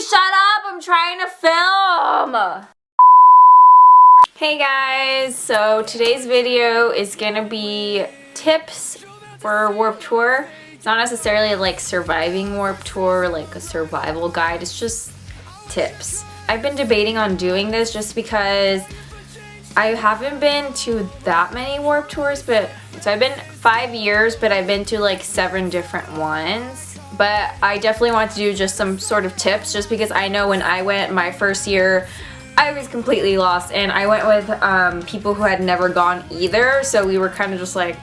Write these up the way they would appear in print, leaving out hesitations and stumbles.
shut up! I'm trying to film! Hey guys, so today's video is gonna be tips for Warped Tour. It's not necessarily like surviving Warped Tour, like a survival guide, it's just tips. I've been debating on doing this just because I haven't been to that many Warped Tours, so I've been 5 years, but I've been to like 7 different ones. But I definitely want to do just some sort of tips just because I know when I went my first year, I was completely lost, and I went with people who had never gone either, so we were kind of just like,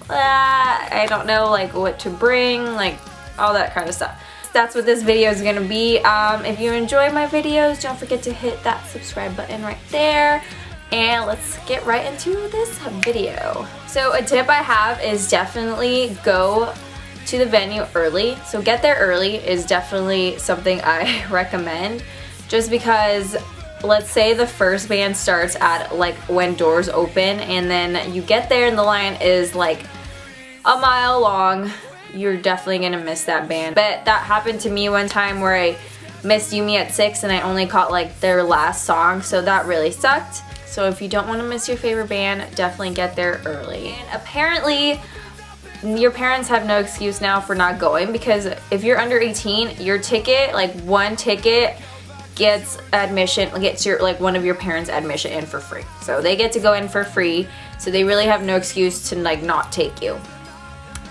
I don't know like what to bring, like all that kind of stuff. That's what this video is gonna be. If you enjoy my videos, don't forget to hit that subscribe button right there, and let's get right into this video. So a tip I have is definitely go to the venue early. So get there early is definitely something I recommend, just because let's say the first band starts at like when doors open, and then you get there and the line is like a mile long. You're definitely gonna miss that band. But that happened to me one time where I missed Yumi at 6 and I only caught like their last song, so that really sucked. So if you don't want to miss your favorite band, definitely get there early. And apparently your parents have no excuse now for not going, because if you're under 18, your ticket, like one ticket gets your like one of your parents' admission in for free. So they get to go in for free, so they really have no excuse to like not take you.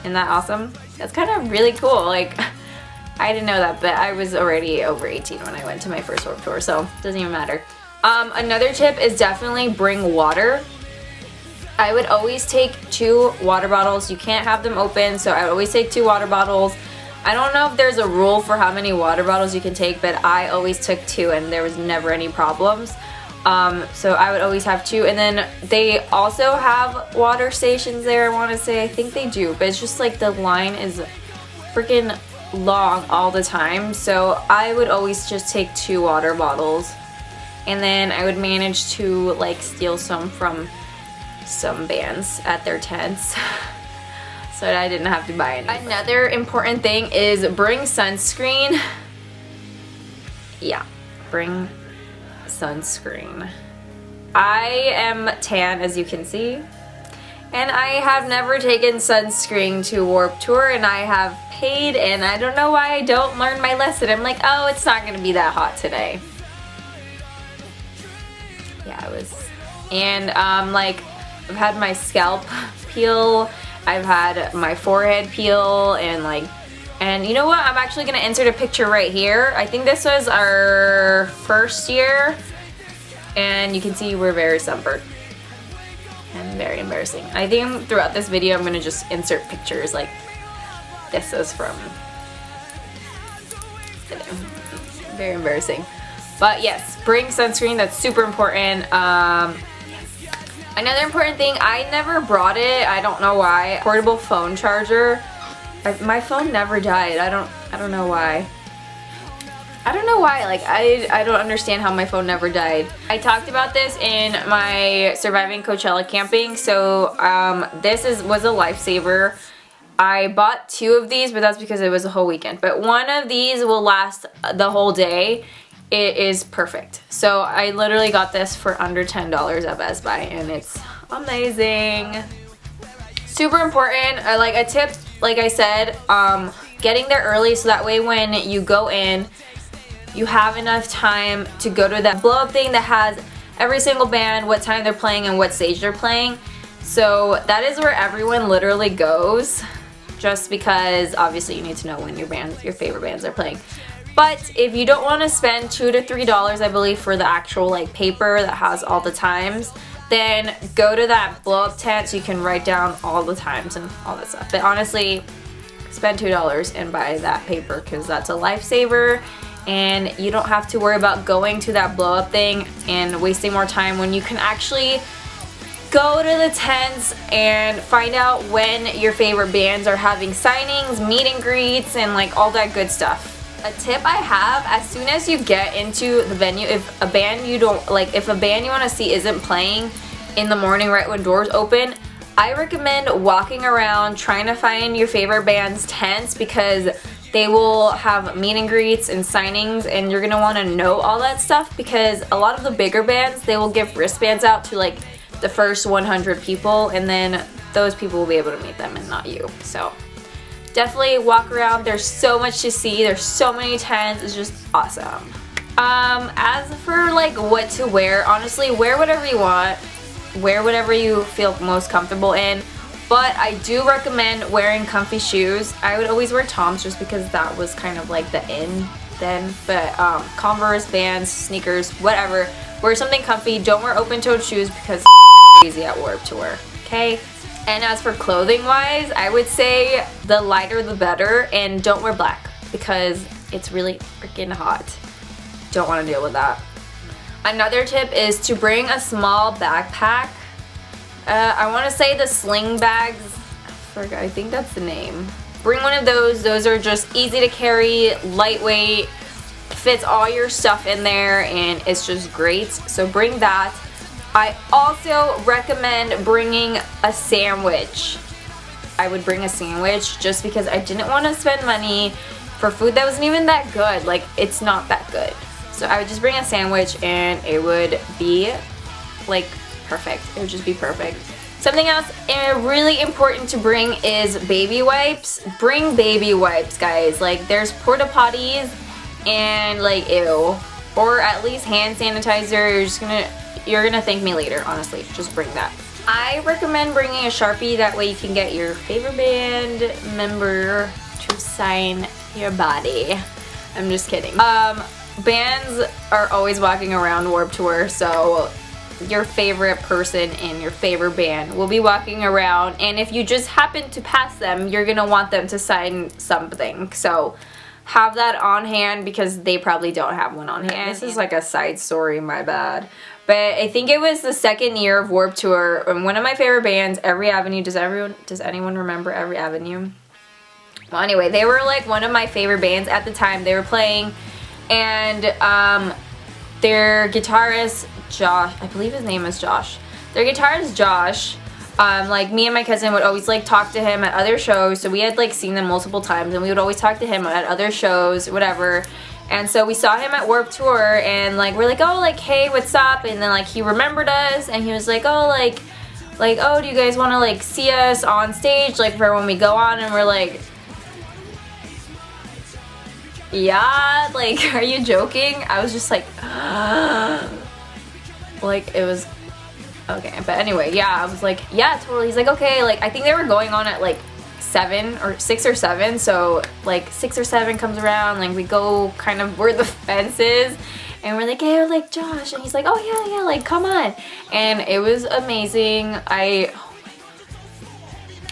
Isn't that awesome? That's kind of really cool. Like, I didn't know that, but I was already over 18 when I went to my first Warped Tour, so it doesn't even matter. Another tip is definitely bring water. I would always take 2 water bottles. You can't have them open, so I would always take 2 water bottles. I don't know if there's a rule for how many water bottles you can take, but I always took 2 and there was never any problems. So I would always have 2, and then they also have water stations there, I want to say. I think they do, but it's just like the line is freaking long all the time, so I would always just take 2 water bottles, and then I would manage to like steal some from some bands at their tents so that I didn't have to buy any. Another important thing is bring sunscreen. Yeah, bring sunscreen. I am tan, as you can see, and I have never taken sunscreen to Warped Tour, and I have paid, and I don't know why I don't learn my lesson. I'm like, oh, it's not gonna be that hot today. Yeah, it was. And like, I've had my scalp peel, I've had my forehead peel, and you know what? I'm actually gonna insert a picture right here. I think this was our first year, and you can see we're very sunburned and very embarrassing. I think throughout this video I'm gonna just insert pictures like this is from. Very embarrassing. But yes, bring sunscreen, that's super important. Another important thing, I never brought it, I don't know why. Portable phone charger. My phone never died. I don't know why. I don't know why, like I don't understand how my phone never died. I talked about this in my Surviving Coachella camping, so this was a lifesaver. I bought 2 of these, but that's because it was a whole weekend. But one of these will last the whole day. It is perfect. So I literally got this for under $10 at Best Buy, and it's amazing. Super important. Like a tip, like I said, getting there early so that way when you go in, you have enough time to go to that blow up thing that has every single band, what time they're playing, and what stage they're playing. So that is where everyone literally goes, just because obviously you need to know when your favorite bands are playing. But if you don't want to spend $2 to $3, I believe, for the actual like paper that has all the times, then go to that blow up tent so you can write down all the times and all that stuff. But honestly, spend $2 and buy that paper, because that's a lifesaver, and you don't have to worry about going to that blow up thing and wasting more time when you can actually go to the tents and find out when your favorite bands are having signings, meet and greets, and like all that good stuff. A tip I have, as soon as you get into the venue, if a band you want to see isn't playing in the morning right when doors open, I recommend walking around trying to find your favorite band's tents, because They will have meet and greets and signings, and you're gonna want to know all that stuff because a lot of the bigger bands, they will give wristbands out to like the first 100 people, and then those people will be able to meet them and not you. So definitely walk around. There's so much to see. There's so many tents. It's just awesome. As for like what to wear, honestly, wear whatever you want. Wear whatever you feel most comfortable in. But I do recommend wearing comfy shoes. I would always wear Toms just because that was kind of like the in then. But Converse, Vans, sneakers, whatever. Wear something comfy. Don't wear open-toed shoes because crazy at Warped Tour. Okay? And as for clothing wise, I would say the lighter the better, and don't wear black because it's really freaking hot. Don't want to deal with that. Another tip is to bring a small backpack. I want to say the sling bags, I think that's the name. Bring one of those. Those are just easy to carry, lightweight, fits all your stuff in there, and it's just great. So bring that. I also recommend bringing a sandwich. I would bring a sandwich just because I didn't want to spend money for food that wasn't even that good. Like, it's not that good. So I would just bring a sandwich and it would be like perfect. It would just be perfect. Something else really important to bring is baby wipes. Bring baby wipes, guys. Like, there's porta potties and like, ew. Or at least hand sanitizer. You're gonna thank me later, honestly. Just bring that. I recommend bringing a Sharpie. That way you can get your favorite band member to sign your body. I'm just kidding. Bands are always walking around Warped Tour, so your favorite person in your favorite band will be walking around, and if you just happen to pass them, you're gonna want them to sign something. So have that on hand because they probably don't have one on hand. This is like a side story, my bad. But I think it was the second year of Warped Tour, and one of my favorite bands, Every Avenue. Does anyone remember Every Avenue? Well, anyway, they were like one of my favorite bands at the time. They were playing, and their guitarist, Josh, I believe his name is Josh. Their guitarist, Josh, like me and my cousin would always like talk to him at other shows. So we had like seen them multiple times, and we would always talk to him at other shows, whatever. And so we saw him at Warped Tour, and like we're like, oh, like, hey, what's up? And then like he remembered us, and he was like, oh, like oh, do you guys want to like see us on stage like for when we go on? And we're like, yeah, like, are you joking? I was just like, like, it was okay. But anyway, yeah, I was like, yeah, totally. He's like, okay, like, I think they were going on at like 6 or 7, so like 6 or 7 comes around, like we go kind of where the fence is, and we're like, hey, like, Josh, and he's like, oh yeah, like, come on. And it was amazing.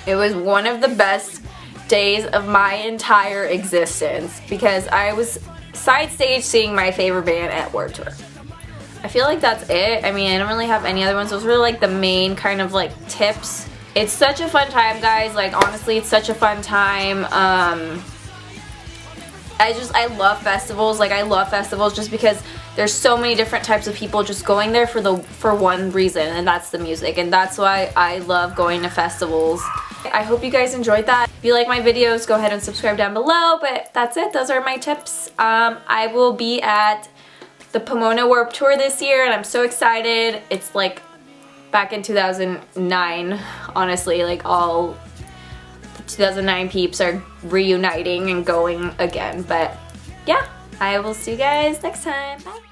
It was one of the best days of my entire existence because I was side stage seeing my favorite band at Warped Tour. I feel like that's it. I mean, I don't really have any other ones. Those were like the main kind of like tips. It's such a fun time, guys. Like, honestly, it's such a fun time. I love festivals. Like, I love festivals just because there's so many different types of people just going there for one reason, and that's the music. And that's why I love going to festivals. I hope you guys enjoyed that. If you like my videos, go ahead and subscribe down below. But that's it. Those are my tips. I will be at the Pomona Warped Tour this year, and I'm so excited. It's like back in 2009, honestly, like all the 2009 peeps are reuniting and going again. But yeah, I will see you guys next time. Bye.